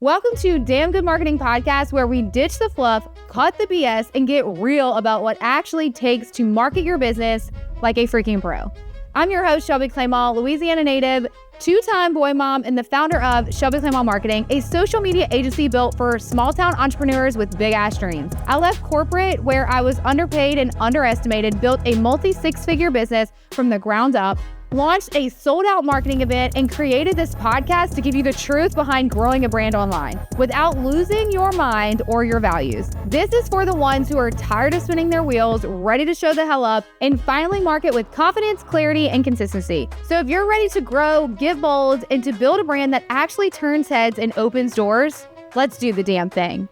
Welcome to Damn Good Marketing Podcast, where we ditch the fluff, cut the BS, and get real about what actually takes to market your business like a freaking pro. I'm your host, Shelby Claymall, Louisiana native, two-time boy mom, and the founder of Shelby Claymall Marketing, a social media agency built for small-town entrepreneurs with big-ass dreams. I left corporate where I was underpaid and underestimated, built a multi-six-figure business from the ground up, launched a sold-out marketing event, and created this podcast to give you the truth behind growing a brand online without losing your mind or your values. This is for the ones who are tired of spinning their wheels, ready to show the hell up, and finally market with confidence, clarity, and consistency. So if you're ready to grow, get bold, and to build a brand that actually turns heads and opens doors, let's do the damn thing.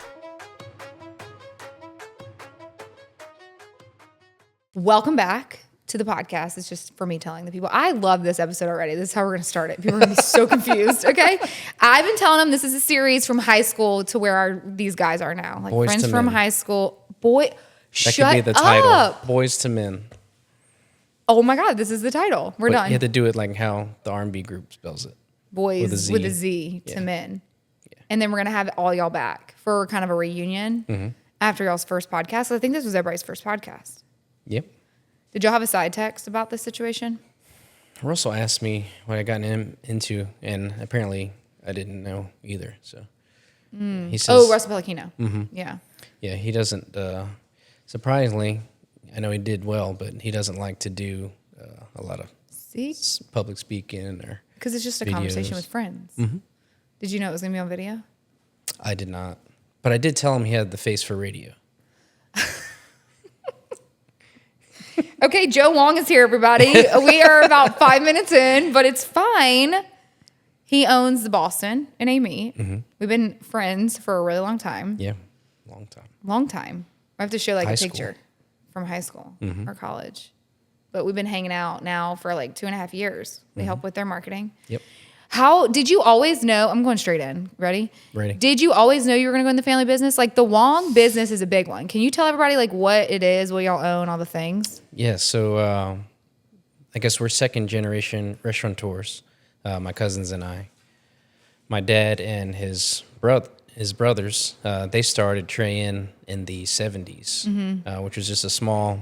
Welcome back to the podcast. It's just for me telling the people. I love this episode already. This is how we're going to start it. People are going to be so confused. Okay. I've been telling them this is a series from high school to where these guys are now. Like Boys friends to from men. high school. Boy, That shut could be the title. up. Boys to Men. Oh my God. This is the title. We're But done. You have to do it like how the R&B group spells it. Boys with a Z. Z to Yeah. men. Yeah. And then we're going to have all y'all back for kind of a reunion after y'all's first podcast. So I think this was everybody's first podcast. Yep. Did y'all have a side text about this situation? Russell asked me what I got into, and apparently I didn't know either. So he says, Russell Pellegrino. Yeah. yeah, he doesn't. Surprisingly, I know he did well, but he doesn't like to do a lot of See? public speaking or. Because it's just a conversation with friends. Did you know it was going to be on video? I did not, but I did tell him he had the face for radio. Okay, Joe Wong is here, everybody. We are about 5 minutes in, but it's fine. He owns the Boston and Amy. We've been friends for a really long time. Yeah, long time. Long time. I have to show like High a school. picture from high school or college. But we've been hanging out now for like 2.5 years. We help with their marketing. Yep. How did you always know? I'm going straight in. Ready? Ready. Did you always know you were going to go in the family business? Like the Wong business is a big one. Can you tell everybody like what it is, what y'all own, all the things? Yeah, so I guess we're second generation restaurateurs, my cousins and I. My dad and his brothers, they started Trey in the 70s, which was just a small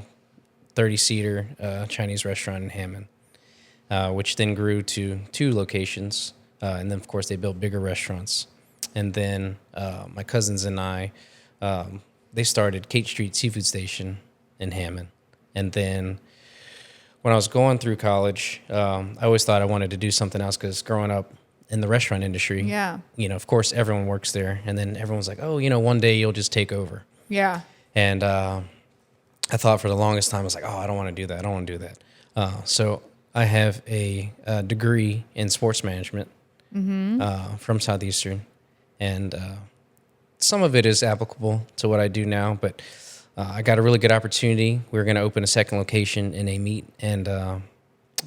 30-seater Chinese restaurant in Hammond, which then grew to 2 locations. And then, of course, they built bigger restaurants. And then my cousins and I, they started Cate Street Seafood Station in Hammond. And then when I was going through college, I always thought I wanted to do something else because growing up in the restaurant industry, of course, everyone works there. And then everyone's like, oh, one day you'll just take over. Yeah. And I thought for the longest time, I was like, oh, I don't want to do that. I don't want to do that. So I have a degree in sports management from Southeastern. And some of it is applicable to what I do now, but I got a really good opportunity. We were going to open a second location in a meet, and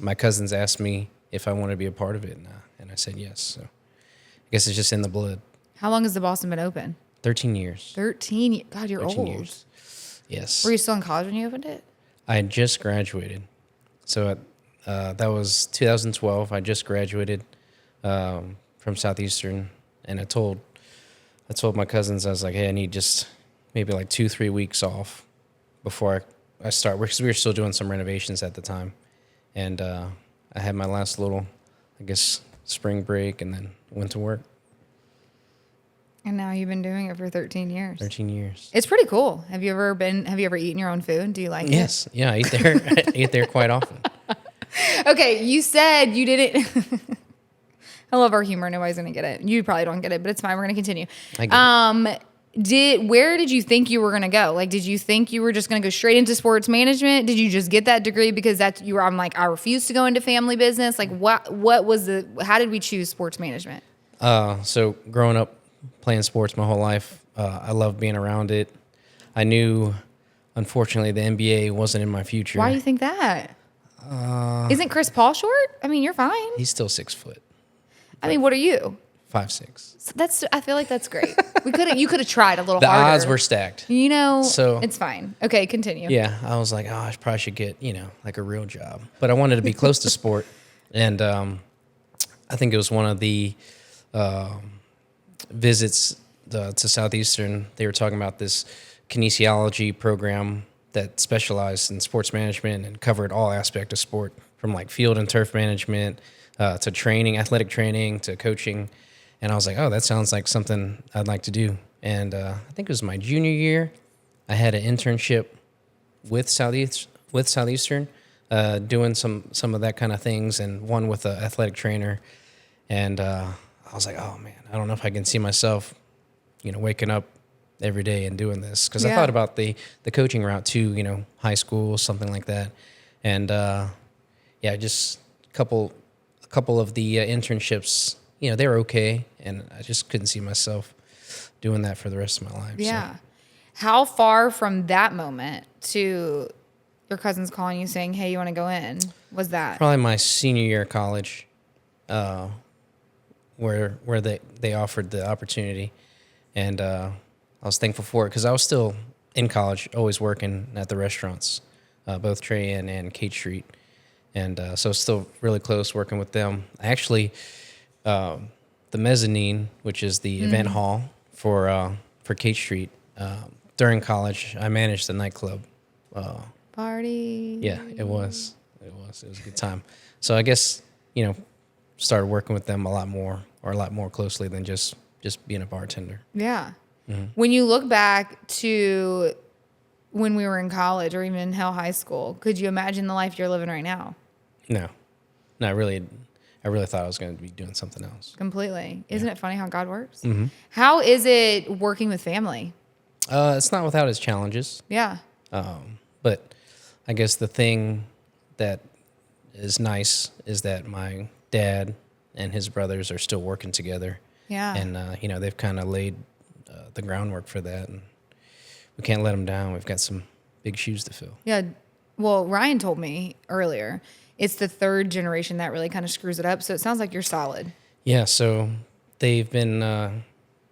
my cousins asked me if I wanted to be a part of it, and I said yes. So I guess it's just in the blood. How long has the Boston been open? 13 years. 13. God, you're 13 old. years. Yes. Were you still in college when you opened it? I had just graduated. So that was 2012. I just graduated from Southeastern, and I told my cousins, I was like, hey, I need just maybe like 2-3 weeks off before I start, because we were still doing some renovations at the time. And I had my last little, I guess, spring break, and then went to work. And now you've been doing it for 13 years. 13 years. It's pretty cool. Have you ever eaten your own food? Do you like it? Yes. Yeah, I eat there. I eat there quite often. Okay, you said you didn't. I love our humor. Nobody's gonna get it. You probably don't get it, but it's fine. We're gonna continue. I get it. Where did you think you were gonna go? Like, did you think you were just gonna go straight into sports management? Did you just get that degree because I'm like, I refuse to go into family business? Like, what was how did we choose sports management? So growing up playing sports my whole life, I loved being around it. I knew, unfortunately, the NBA wasn't in my future. Why do you think that? Isn't Chris Paul short? I mean, you're fine. He's still 6 foot. I mean, what are you? 5'6". So I feel like that's great. You could have tried a little The harder. odds were stacked. So it's fine. Okay, continue. Yeah, I was like, I probably should get, like a real job. But I wanted to be close to sport. And I think it was one of the visits to Southeastern, they were talking about this kinesiology program that specialized in sports management and covered all aspects of sport, from like field and turf management to training, athletic training to coaching. And I was like, oh, that sounds like something I'd like to do. And I think it was my junior year. I had an internship with Southeastern, doing some of that kind of things, and one with an athletic trainer. And I was like, oh man, I don't know if I can see myself, waking up every day and doing this, because I thought about the coaching route too, high school, something like that. And just a couple of the internships, they were okay, and I just couldn't see myself doing that for the rest of my life. Yeah. So. How far from that moment to your cousins calling you saying, hey, you want to go in, was that? Probably my senior year of college, where they offered the opportunity, and I was thankful for it, because I was still in college, always working at the restaurants, both Trey and Cate Street, and so still really close working with them. Actually, the mezzanine, which is the event hall for Cate Street, during college, I managed the nightclub. Party. Yeah, it was a good time. So I guess, started working with them a lot more closely than just being a bartender. Yeah. Mm-hmm. When you look back to when we were in college or even in high school, could you imagine the life you're living right now? No, not really. I really thought I was going to be doing something else. Completely. Isn't it funny how God works? Mm-hmm. How is it working with family? It's not without its challenges. Yeah. But I guess the thing that is nice is that my dad and his brothers are still working together. Yeah. And, they've kind of laid the groundwork for that. And we can't let them down. We've got some big shoes to fill. Yeah. Well, Ryan told me earlier, it's the third generation that really kind of screws it up. So it sounds like you're solid. Yeah. So they've been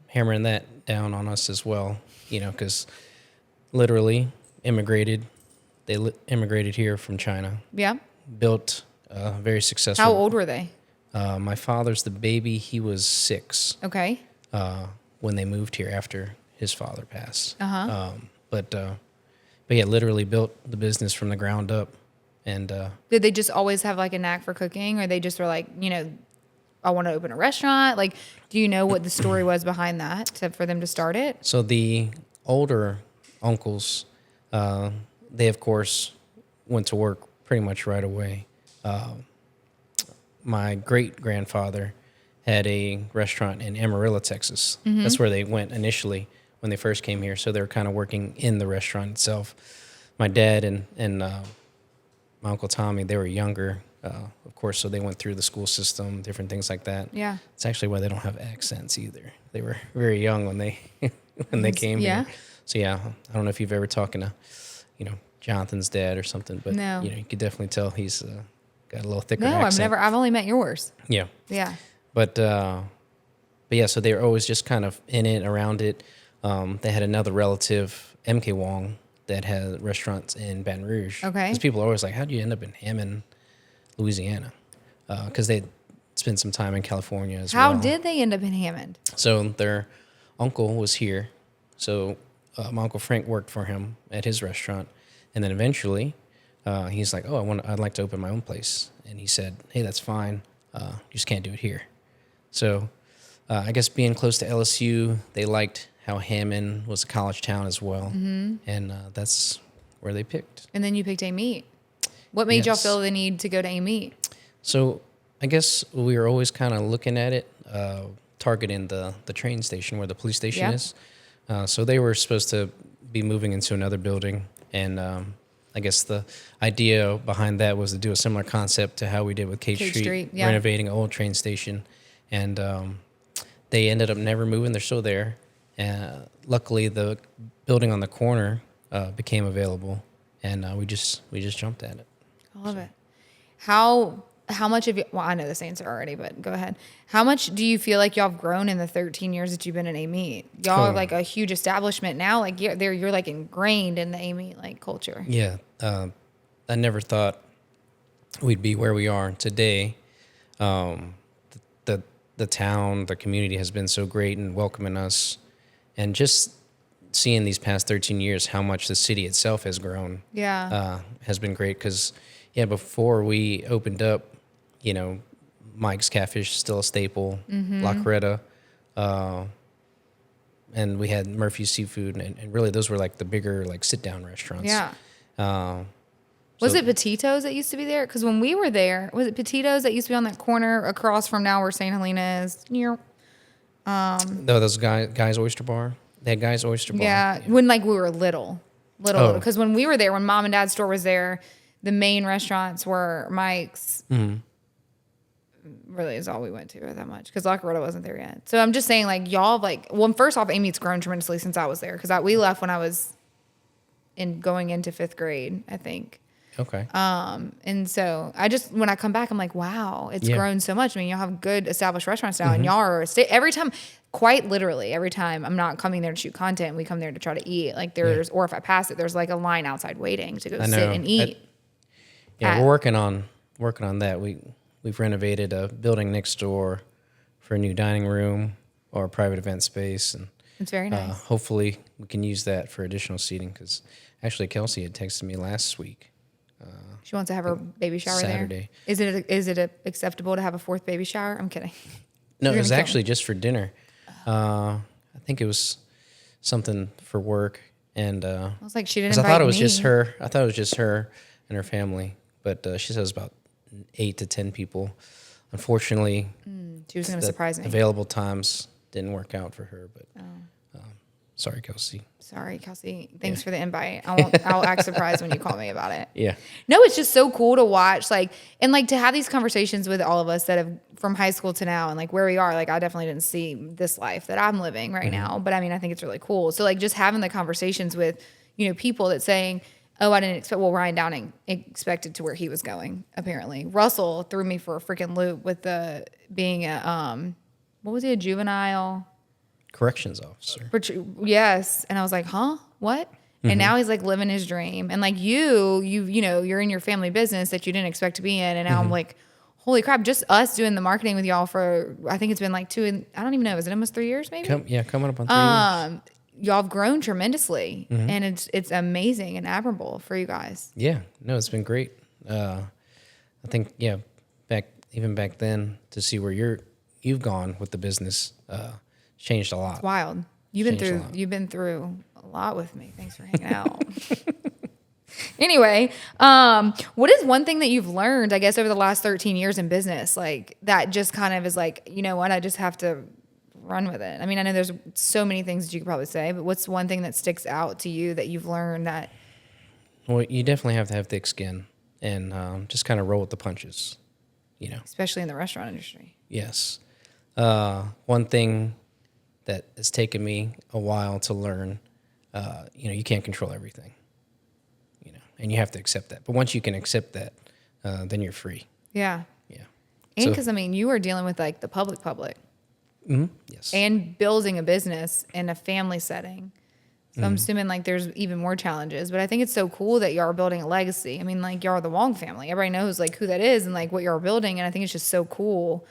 hammering that down on us as well, because literally immigrated. They immigrated here from China. Yeah. Built very successful. How old were they? My father's the baby. He was 6. Okay. When they moved here after his father passed. Uh-huh. But yeah, literally built the business from the ground up. And Did they just always have like a knack for cooking, or they just were like, I want to open a restaurant? Like, do you know what the story was behind that for them to start it? so the older uncles, they of course went to work pretty much right away. My great grandfather had a restaurant in Amarillo, Texas. Mm-hmm. That's where they went initially when they first came here. So they were kind of working in the restaurant itself. My dad and my Uncle Tommy, they were younger, of course, so they went through the school system, different things like that. Yeah. It's actually why they don't have accents either. They were very young when they came here. So yeah, I don't know if you've ever talked to, Jonathan's dad or something, but no. You could definitely tell he's got a little thicker No, accent. I've only met yours. Yeah. Yeah. But yeah, so they were always just kind of in it, around it. They had another relative, M.K. Wong, that had restaurants in Baton Rouge. Okay. Because people are always like, how do you end up in Hammond, Louisiana? Because they spent some time in California as well. How did they end up in Hammond? So their uncle was here. So my Uncle Frank worked for him at his restaurant. And then eventually he's like, I'd like to open my own place. And he said, hey, that's fine. You just can't do it here. So I guess being close to LSU, they liked how Hammond was a college town as well. Mm-hmm. And that's where they picked. And then you picked A-Meat. What made y'all feel the need to go to A-Meat? So I guess we were always kind of looking at it, targeting the train station where the police station is. So they were supposed to be moving into another building. And I guess the idea behind that was to do a similar concept to how we did with Cate Street, renovating an old train station. And they ended up never moving. They're still there. Luckily, the building on the corner became available, and we just jumped at it. I love it. How much of you? Well, I know this answer already, but go ahead. How much do you feel like y'all have grown in the 13 years that you've been in A-Meat? Y'all are like a huge establishment now. Like you're like ingrained in the A-Meat like culture. Yeah, I never thought we'd be where we are today. the town, the community has been so great in welcoming us, and just seeing these past 13 years how much the city itself has grown. Has been great because, before we opened up, Mike's Catfish is still a staple, La Coretta, and we had Murphy's Seafood, and really those were like the bigger like sit down restaurants. Was it Petito's that used to be there? Because when we were there, was it Petito's that used to be on that corner across from now where St. Helena is? No, those guys Oyster Bar. They had Guys Oyster Bar. Yeah, when like we were little. Because when we were there, when Mom and Dad's store was there, the main restaurants were Mike's. Really is all we went to that much because La Coretta wasn't there yet. So I'm just saying, like, y'all, like, well, first off, Amy's grown tremendously since I was there because we left when I was going into 5th grade, I think. Okay. And so when I come back, I'm like, wow, it's grown so much. I mean, y'all have good established restaurants now, and y'all are every time, quite literally, every time I'm not coming there to shoot content, we come there to try to eat. Like or if I pass it, there's like a line outside waiting to go sit and eat. We're working on that. We've renovated a building next door for a new dining room or a private event space, and it's very nice. Hopefully, we can use that for additional seating. Because actually, Kelsey had texted me last week. She wants to have her baby shower Saturday. There. Is it acceptable to have a 4th baby shower? I'm kidding. No, it was actually just for dinner. I think it was something for work, and I was like, she didn't invite me. I thought it was just her. I thought it was just her and her family, but she says about 8 to 10 people. Unfortunately, she was going to surprise me. Available times didn't work out for her, but sorry, Kelsey. Sorry, Kelsey. Thanks for the invite. I'll act surprised when you call me about it. Yeah. No, it's just so cool to watch, and to have these conversations with all of us that have from high school to now, and like where we are. Like I definitely didn't see this life that I'm living right now, but I mean, I think it's really cool. So like just having the conversations with people that saying, oh, I didn't expect. Well, Ryan Downing expected to where he was going. Apparently, Russell threw me for a freaking loop with being a what was he, a juvenile corrections officer. Yes, and I was like, huh, what? And now he's like living his dream. And like you're in your family business that you didn't expect to be in, and now I'm like, holy crap! Just us doing the marketing with y'all for I think it's been like I don't even know, is it almost 3 years maybe? Coming up on 3 years. Y'all have grown tremendously, and it's amazing and admirable for you guys. Yeah, no, it's been great. I think back then to see where you've gone with the business changed a lot. It's wild. You've been through a lot with me. Thanks for hanging out. Anyway, what is one thing that you've learned, I guess, over the last 13 years in business, like that just kind of is like, you know what, I just have to run with it. I mean, I know there's so many things that you could probably say, but what's one thing that sticks out to you that you've learned that? Well, you definitely have to have thick skin and just kind of roll with the punches, Especially in the restaurant industry. Yes. One thing that has taken me a while to learn, you can't control everything, and you have to accept that. But once you can accept that, then you're free. Yeah. Yeah. And because, you are dealing with like the public. Mm-hmm. Yes. And building a business in a family setting. So I'm assuming like there's even more challenges, but I think it's so cool that y'all are building a legacy. I mean, like y'all are the Wong family. Everybody knows like who that is and like what y'all are building. And I think it's just so cool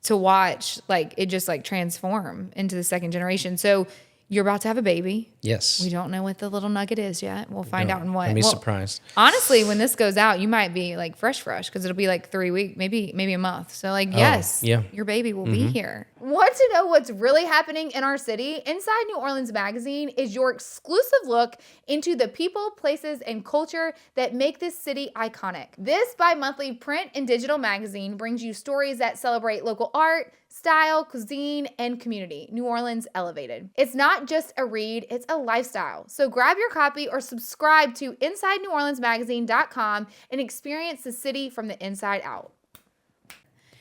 to watch like it just like transform into the second generation. So you're about to have a baby. Yes. We don't know what the little nugget is yet. We'll find out in what. I'd be surprised. Honestly, when this goes out, you might be like fresh because it'll be like 3 weeks, maybe a month. So like, yes, your baby will be here. Want to know what's really happening in our city? Inside New Orleans Magazine is your exclusive look into the people, places, and culture that make this city iconic. This bi-monthly print and digital magazine brings you stories that celebrate local art, style, cuisine, and community. New Orleans Elevated. It's not just a read, it's a lifestyle. So grab your copy or subscribe to InsideNewOrleansMagazine.com and experience the city from the inside out.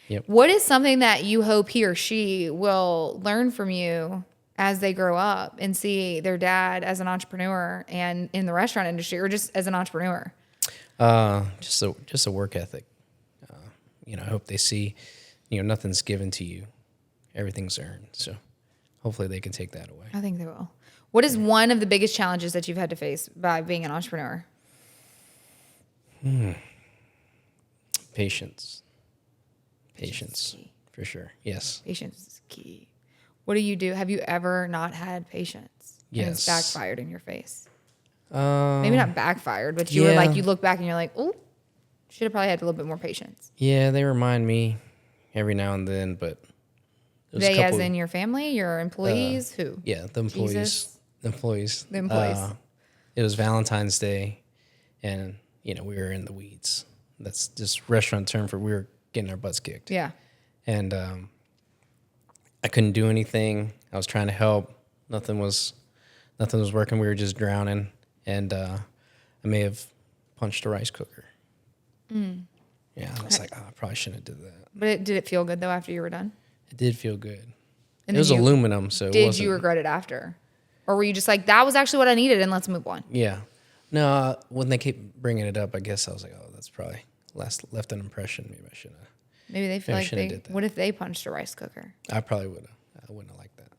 Yep. What is something that you hope he or she will learn from you as they grow up and see their dad as an entrepreneur and in the restaurant industry, or just as an entrepreneur? Just a work ethic. I hope they see, nothing's given to you. Everything's earned. So hopefully they can take that away. I think they will. What is one of the biggest challenges that you've had to face by being an entrepreneur? Patience, For sure. Yes. Patience is key. What do you do? Have you ever not had patience? Yes. And it's backfired in your face. Maybe not backfired, but you were yeah. like, you look back and you're like, oh, should have probably had a little bit more patience. Yeah, they remind me every now and then, but They, as in your family, your employees, who? Yeah, the employees. Jesus? The employees. The employees. It was Valentine's Day, and we were in the weeds. That's just restaurant term for we were getting our butts kicked. Yeah. And I couldn't do anything. I was trying to help. Nothing was working. We were just drowning, and I may have punched a rice cooker. Yeah, I was like, I probably shouldn't have did that. But did it feel good, though, after you were done? It did feel good. And it was aluminum, so it wasn't. Did you regret it after? Or were you just like, that was actually what I needed, and let's move on? Yeah. No, when they keep bringing it up, I guess I was like, oh, that's probably left an impression. Maybe I shouldn't have. Maybe they feel like did that. What if they punched a rice cooker? I probably would have. I wouldn't have liked that.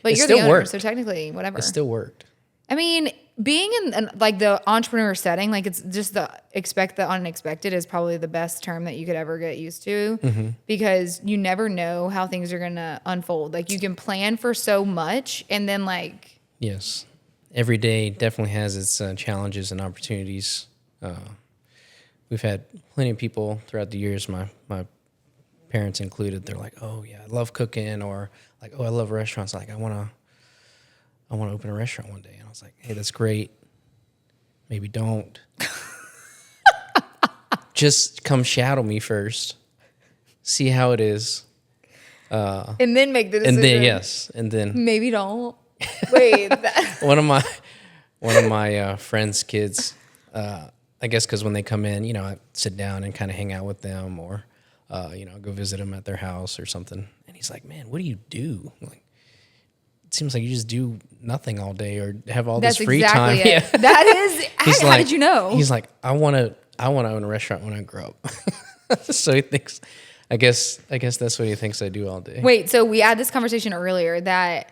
But It you're the still owner, worked. so technically, whatever. It still worked. I mean, being in like the entrepreneur setting, like it's just expect the unexpected is probably the best term that you could ever get used to, because you never know how things are going to unfold. Like you can plan for so much, and then like. Yes. Every day definitely has its challenges and opportunities. We've had plenty of people throughout the years, my parents included, they're like, oh yeah, I love cooking, or like, oh, I love restaurants. Like I want to open a restaurant one day. And I was like, hey, that's great. Maybe don't. Just come shadow me first. See how it is. And then make the decision. And then Maybe don't. Wait. one of my friends' kids, I guess because when they come in, I sit down and kind of hang out with them, or go visit them at their house or something. And he's like, "Man, what do you do? Like, it seems like you just do nothing all day, or have all this free time." It. Yeah, that is. How did you know? He's like, "I want to own a restaurant when I grow up." So he thinks, I guess that's what he thinks I do all day. Wait, so we had this conversation earlier that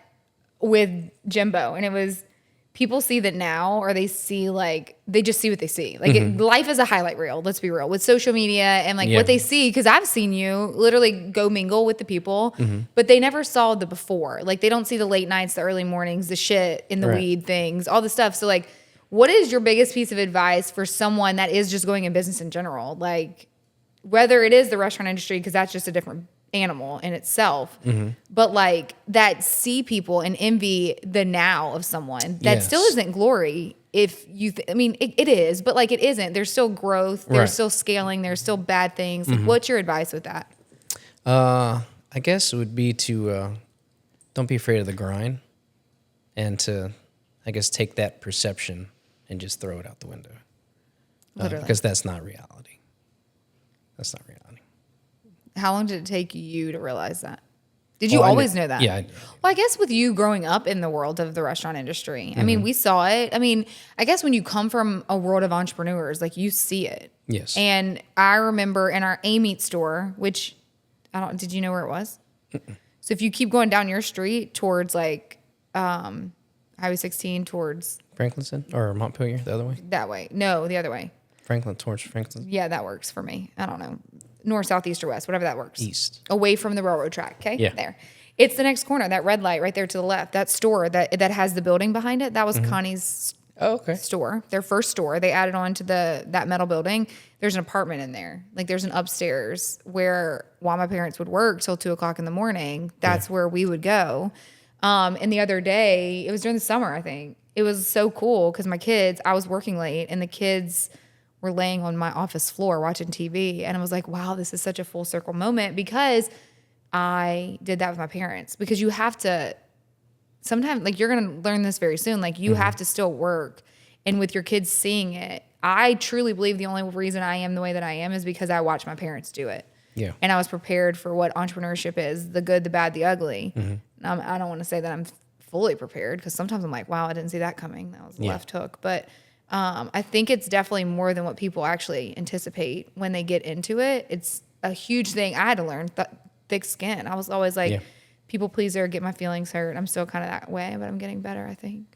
with Jimbo, and it was people see that now, or they see like they just see what they see. Like life is a highlight reel. Let's be real with social media and like what they see. Because I've seen you literally go mingle with the people, but they never saw the before. Like they don't see the late nights, the early mornings, the shit in the weed things, all the stuff. So like, what is your biggest piece of advice for someone that is just going in business in general? Like whether it is the restaurant industry, because that's just a different animal in itself, but like that see people and envy the now of someone that still isn't glory. If you, it is, but like it isn't. There's still growth. There's still scaling. There's still bad things. Like, what's your advice with that? I guess it would be to don't be afraid of the grind, and to, I guess, take that perception and just throw it out the window, because that's not reality. That's not reality. How long did it take you to realize that? Did you always know that? Yeah. I did. Well, I guess with you growing up in the world of the restaurant industry, I mean, we saw it. I mean, I guess when you come from a world of entrepreneurs, like you see it. Yes. And I remember in our A-Meat store, which did you know where it was? So if you keep going down your street towards like Highway 16 towards Franklinton or Montpelier, the other way? That way. No, the other way. Towards Franklin. Yeah, that works for me. I don't know. North, south, east, or west, whatever that works. East. Away from the railroad track, okay? Yeah. There. It's the next corner, that red light right there to the left. That store that has the building behind it, that was Connie's store, their first store. They added on to that metal building. There's an apartment in there. Like there's an upstairs where while my parents would work till 2:00 in the morning, that's where we would go. And the other day, it was during the summer, I think. It was so cool because I was working late, and the kids were laying on my office floor watching TV. And I was like, wow, this is such a full circle moment, because I did that with my parents. Because you have to, sometimes, like you're going to learn this very soon, like you have to still work. And with your kids seeing it, I truly believe the only reason I am the way that I am is because I watched my parents do it. Yeah. And I was prepared for what entrepreneurship is, the good, the bad, the ugly. I don't want to say that I'm fully prepared, because sometimes I'm like, wow, I didn't see that coming. That was a left hook. But I think it's definitely more than what people actually anticipate when they get into it. It's a huge thing. I had to learn thick skin. I was always like, people pleaser, get my feelings hurt. I'm still kind of that way, but I'm getting better, I think.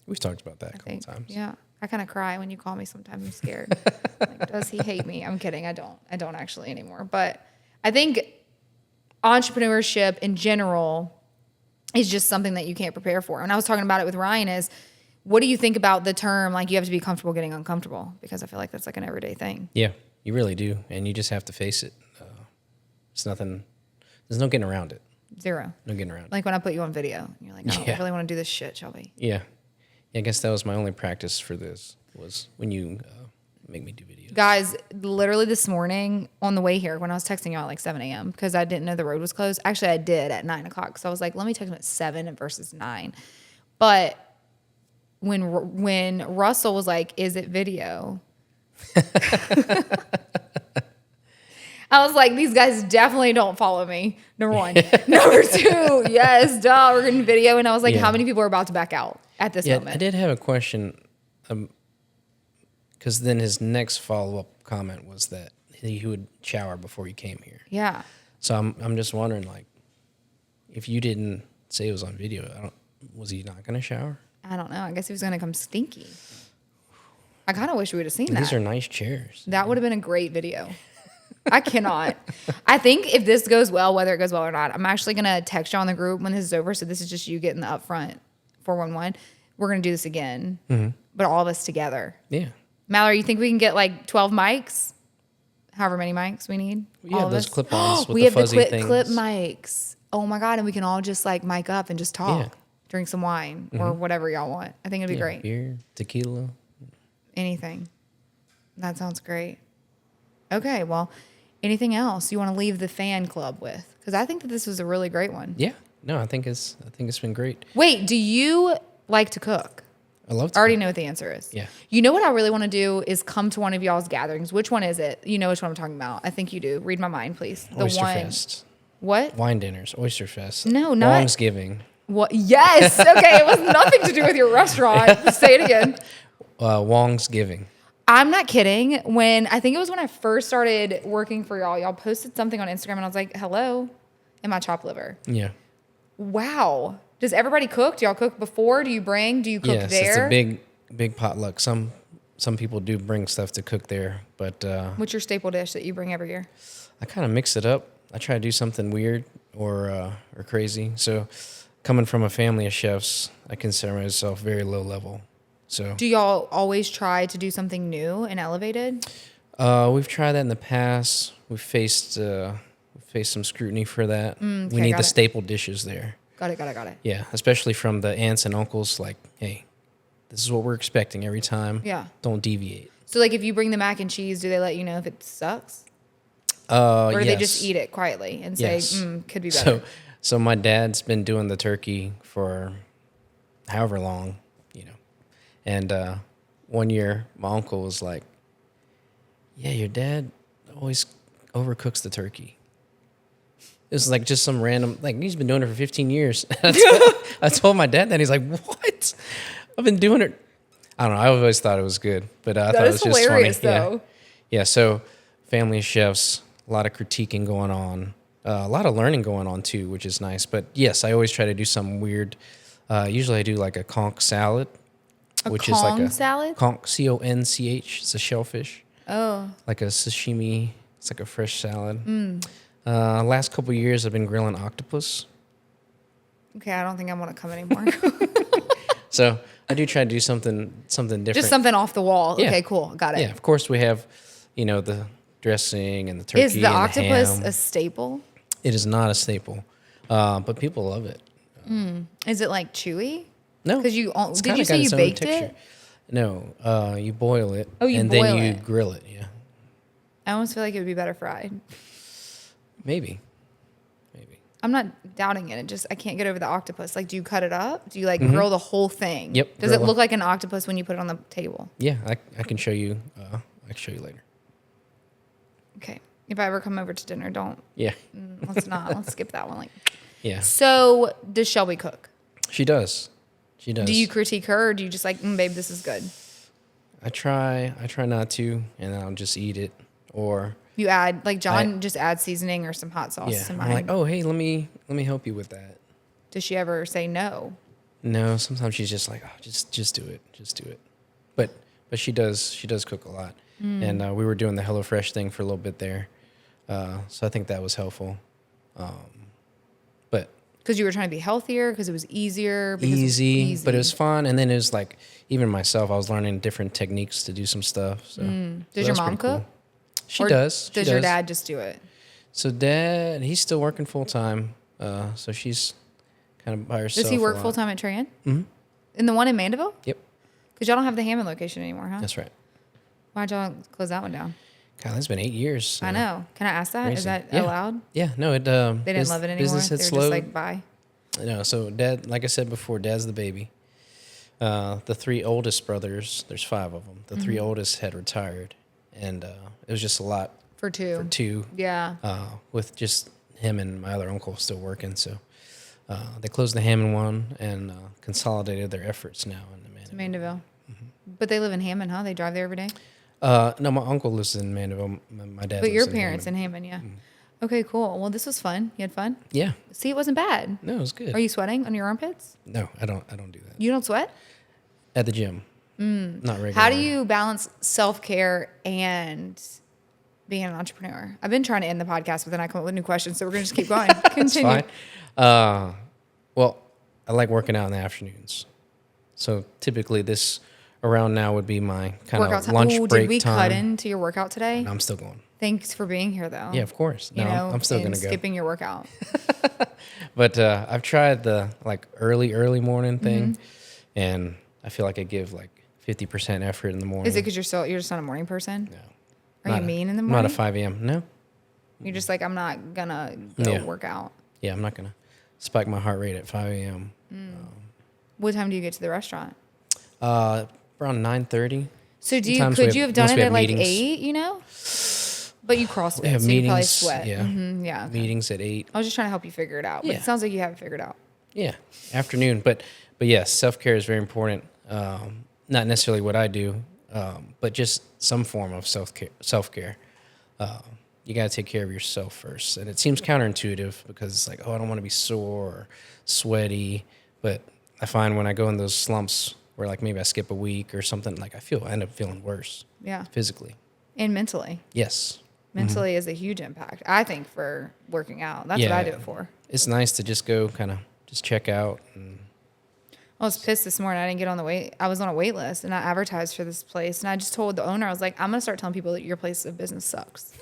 We've talked about that a couple times. Yeah. I kind of cry when you call me sometimes. I'm scared. Like, does he hate me? I'm kidding. I don't actually anymore. But I think entrepreneurship in general is just something that you can't prepare for. And I was talking about it with Ryan is, what do you think about the term, like you have to be comfortable getting uncomfortable? Because I feel like that's like an everyday thing. Yeah, you really do. And you just have to face it. It's nothing, there's no getting around it. Zero. No getting around it. Like when I put you on video, you're like, no, I really want to do this shit, Shelby. Yeah. I guess that was my only practice for this, was when you make me do videos. Guys, literally this morning on the way here, when I was texting you at like 7 a.m. because I didn't know the road was closed. Actually, I did at 9 o'clock. So I was like, let me text him at 7 versus 9. But when Russell was like, is it video? I was like, these guys definitely don't follow me. Number one. Number two, yes, duh, we're getting video. And I was like, how many people are about to back out at this moment? I did have a question. Because then his next follow-up comment was that he would shower before he came here. Yeah. So I'm just wondering, like, if you didn't say it was on video, was he not going to shower? I don't know. I guess he was going to come stinky. I kind of wish we would have seen that. These are nice chairs. That would have been a great video. I cannot. I think if this goes well, whether it goes well or not, I'm actually going to text you on the group when this is over. So this is just you getting the upfront 411. We're going to do this again, but all of us together. Yeah. Mallory, you think we can get like 12 mics? However many mics we need? Yeah, those clip-ons with we the have fuzzy the things. clip mics. Oh my God. And we can all just like mic up and just talk. Yeah. Drink some wine or whatever y'all want. I think it'd be great. Beer, tequila. Anything. That sounds great. Okay, well, anything else you want to leave the fan club with? Because I think that this was a really great one. Yeah. No, I think it's been great. Wait, do you like to cook? I love to. I already know what the answer is. Yeah. You know what I really want to do is come to one of y'all's gatherings. Which one is it? You know which one I'm talking about. I think you do. Read my mind, please. The Oyster one. Fest. What? Wine dinners. Oyster Fest. No, not. Wong's Giving. What? Yes. Okay. It was nothing to do with your restaurant. Say it again. Wong's Giving. I'm not kidding. I think it was when I first started working for y'all posted something on Instagram and I was like, hello, and my chopped liver. Yeah. Wow. Does everybody cook? Do y'all cook before? Do you cook yes, there? It's a big potluck. Some people do bring stuff to cook there, but What's your staple dish that you bring every year? I kind of mix it up. I try to do something weird or crazy. So coming from a family of chefs, I consider myself very low level. So do y'all always try to do something new and elevated? We've tried that in the past. We've faced some scrutiny for that. We need the staple dishes there. Got it. Yeah, especially from the aunts and uncles. Like, hey, this is what we're expecting every time. Yeah. Don't deviate. So, like, if you bring the mac and cheese, do they let you know if it sucks? Or do they just eat it quietly and say, could be better? So my dad's been doing the turkey for however long, And one year, my uncle was like, yeah, your dad always overcooks the turkey. It was like just some random, like he's been doing it for 15 years. I told my dad that. He's like, what? I've been doing it. I don't know. I always thought it was good, but I thought it was just hilarious, funny. Though. Yeah. So family of chefs, a lot of critiquing going on, a lot of learning going on too, which is nice. But yes, I always try to do something weird. Usually I do like a conch salad. Which is like a salad? Conch, C-O-N-C-H. It's a shellfish. Oh. Like a sashimi. It's like a fresh salad. Last couple of years, I've been grilling octopus. Okay, I don't think I want to come anymore. So I do try to do something different. Just something off the wall. Yeah. Okay, cool. Got it. Yeah, of course we have, the dressing and the turkey. Is the and octopus the ham. a staple? It is not a staple, but people love it. Is it like chewy? No, because did you say you baked it? No, you boil it. Oh, and boil then you it. grill it. Yeah, I almost feel like it would be better fried. Maybe. I'm not doubting it. I can't get over the octopus. Like, do you cut it up? Do you grill the whole thing? Yep. Does it look like an octopus when you put it on the table? Yeah, I can show you. I can show you later. Okay. If I ever come over to dinner, don't. Yeah. Let's not. Let's skip that one. Yeah. So, does Shelby cook? She does. Do you critique her, or do you just like, babe, this is good? I try not to, and I'll just eat it. Or you add, like John just adds seasoning or some hot sauce. Yeah, I'm like, oh, hey, let me help you with that. Does she ever say no? No, sometimes she's just like, oh, just do it. But she does cook a lot. And we were doing the HelloFresh thing for a little bit there. So I think that was helpful. But Because you were trying to be healthier, because it was easier. Because easy, but it was fun. And then it was like, even myself, I was learning different techniques to do some stuff. So, Does your mom cook? She does. Does your dad just do it? So dad, he's still working full time. So she's kind of by herself. Does he work full time at Trey Ann? Mm-hmm. In the one in Mandeville? Yep. Because y'all don't have the Hammond location anymore, huh? That's right. Why'd y'all close that one down? God, it's been 8 years. So I know. Can I ask that? crazy. Is that Yeah. allowed? Yeah. No, it. They didn't love it anymore. Business They had were slowed. just like, bye. No, so dad, like I said before, dad's the baby. The 3 oldest brothers, there's 5 of them. The 3 oldest had retired, and it was just a lot For two. Yeah. with just him and my other uncle still working. So they closed the Hammond one and consolidated their efforts now in the Mandeville. But they live in Hammond, huh? They drive there every day? No, my uncle lives in Mandeville. My dad. But your lives parents in Hammond, yeah. Okay, cool. Well, this was fun. You had fun? Yeah. See, it wasn't bad. No, it was good. Are you sweating on your armpits? No, I don't do that. You don't sweat? At the gym. Not regularly. How do you balance self-care and being an entrepreneur? I've been trying to end the podcast, but then I come up with new questions, so we're going to just keep going. Continue. That's fine. Well, I like working out in the afternoons. So typically this around now would be my kind of lunch break time. Did we cut into your workout today? No, I'm still going. Thanks for being here, though. Yeah, of course. No, I'm still going to go. Skipping your workout. But I've tried the like early morning thing, and I feel like I give like 50% effort in the morning. Is it because you're just not a morning person? No. Are you mean in the morning? Not a 5 a.m. No. You're just like, I'm not gonna go work out. Yeah, I'm not gonna spike my heart rate at 5 a.m. What time do you get to the restaurant? Around 9:30. So Sometimes could you have done it at like meetings. 8? You know, but you CrossFit, We have so meetings. you probably sweat. Yeah. Yeah. Okay. Meetings at 8. I was just trying to help you figure it out. But Yeah. it sounds like you have it figured out. Yeah, afternoon. But yes, self-care is very important. Not necessarily what I do, but just some form of self-care. You got to take care of yourself first. And it seems counterintuitive because it's like, oh, I don't want to be sore or sweaty. But I find when I go in those slumps where like maybe I skip a week or something, like I end up feeling worse. Yeah. Physically. And mentally. Yes. Mentally is a huge impact, I think, for working out. That's what I do it for. It's nice to just go kind of just check out. And I was pissed this morning. I didn't get on the wait. I was on a wait list, and I advertised for this place. And I just told the owner, I was like, I'm going to start telling people that your place of business sucks.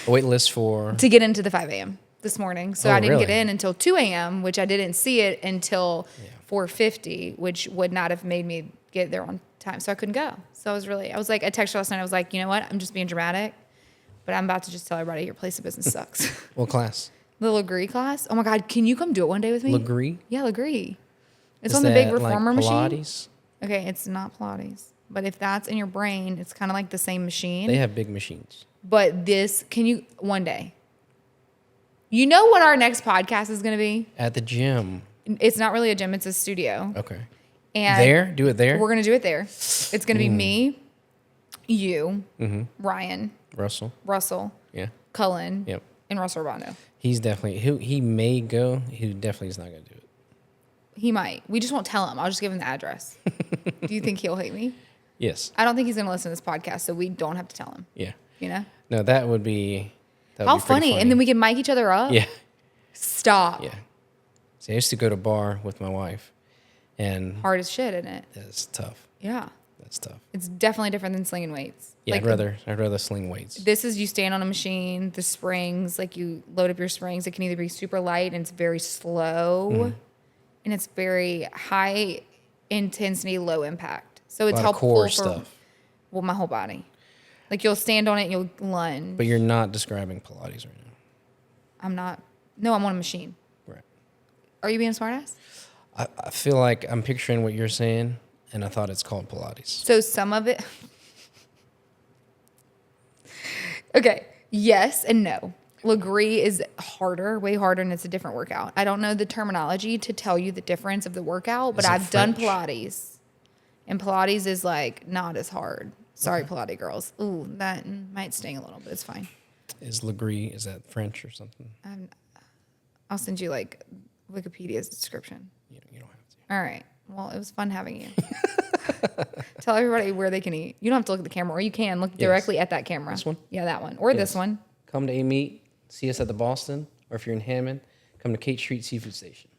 a wait list for? To get into the 5 a.m. this morning. So I didn't really? get in until 2 a.m., which I didn't see it until 4:50, which would not have made me get there on time. So I couldn't go. So I was like, I texted last night. I was like, you know what? I'm just being dramatic, but I'm about to just tell everybody your place of business sucks. What class? The Legree class. Oh my God. Can you come do it one day with me? Legree? Yeah, Legree. It's Is on the big that reformer like machine. Pilates? Okay, it's not Pilates. But if that's in your brain, it's kind of like the same machine. They have big machines. But can you, one day, you know what our next podcast is going to be? At the gym. It's not really a gym, it's a studio. Okay. And there? Do it there? We're going to do it there. It's going to be me, you, Ryan, Russell, Yeah. Cullen, Yep. and Russell Robondo. He's definitely, he may go. He definitely is not going to do it. He might. We just won't tell him. I'll just give him the address. Do you think he'll hate me? Yes. I don't think he's going to listen to this podcast, so we don't have to tell him. Yeah. You know? No, that would be. How funny. And then we can mic each other up? Yeah. Stop. Yeah. See, I used to go to bar with my wife, and Hard as shit, isn't it? that's tough. Yeah. That's tough. It's definitely different than slinging weights. Yeah, Like, I'd rather sling weights. This is you stand on a machine, the springs, like you load up your springs. It can either be super light and it's very slow, and it's very high intensity, low impact. So it's A lot of helpful core for stuff. well, my whole body. Like you'll stand on it, and you'll lunge. But you're not describing Pilates right now. I'm not. No, I'm on a machine. Right. Are you being a smartass? I feel like I'm picturing what you're saying, and I thought it's called Pilates. So some of it. Okay. Yes and no. Legree is harder, way harder, and it's a different workout. I don't know the terminology to tell you the difference of the workout, but Is it I've done French? Pilates. And Pilates is like not as hard. Sorry, Pilates girls. Ooh, that might sting a little, but it's fine. Is Legree, is that French or something? I'll send you like Wikipedia's description. You don't have to. All right. Well, it was fun having you. Tell everybody where they can eat. You don't have to look at the camera, or you can look directly at that camera. This one? Yeah, that one. Or this one. come to A Meat, see us at the Boston, or if you're in Hammond, come to Cate Street Seafood Station.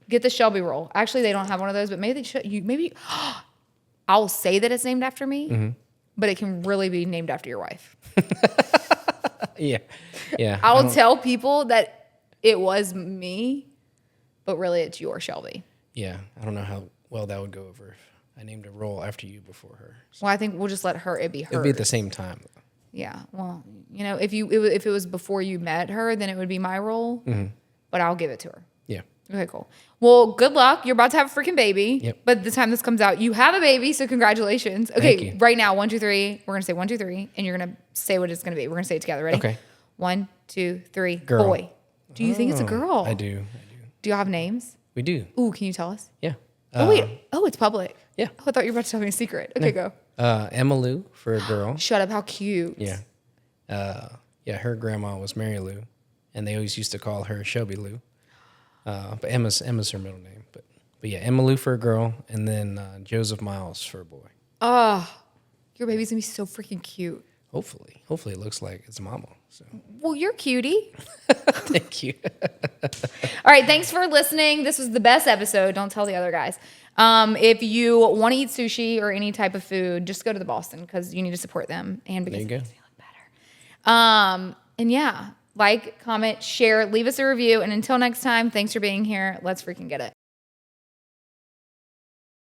Get the Shelby roll. Actually, they don't have one of those, but maybe they should. Maybe I'll say that it's named after me, but it can really be named after your wife. Yeah. I'll tell people that it was me, but really it's your Shelby. Yeah, I don't know how well that would go over if I named a roll after you before her. So Well, I think we'll just let it be her. it'd be at the same time. Yeah. Well, if it was before you met her, then it would be my role. But I'll give it to her. Yeah. Okay, cool. Well, good luck. You're about to have a freaking baby. Yep. But the time this comes out, you have a baby, so congratulations. Okay, Thank you. right now, 1, 2, 3. We're gonna say 1, 2, 3, and you're gonna say what it's gonna be. We're gonna say it together. Ready? Okay. 1, 2, 3. Girl. Boy. Do you think it's a girl? I do. Do y'all have names? We do. Ooh, can you tell us? Yeah. Oh wait. Oh, it's public. Yeah. Oh, I thought you were about to tell me a secret. Okay, go. Emma Lou for a girl. Shut up. How cute. Yeah. Her grandma was Mary Lou, and they always used to call her Shelby Lou. But Emma's her middle name. But yeah, Emma Lou for a girl, and then Joseph Miles for a boy. Oh, your baby's gonna be so freaking cute. Hopefully it looks like it's mama. So Well, you're cutie. thank you. All right, thanks for listening. This was the best episode. Don't tell the other guys. If you want to eat sushi or any type of food, just go to the Boston because you need to support them and because There it you makes me look better. And yeah, like, comment, share, leave us a review. And until next time, thanks for being here. Let's freaking get it.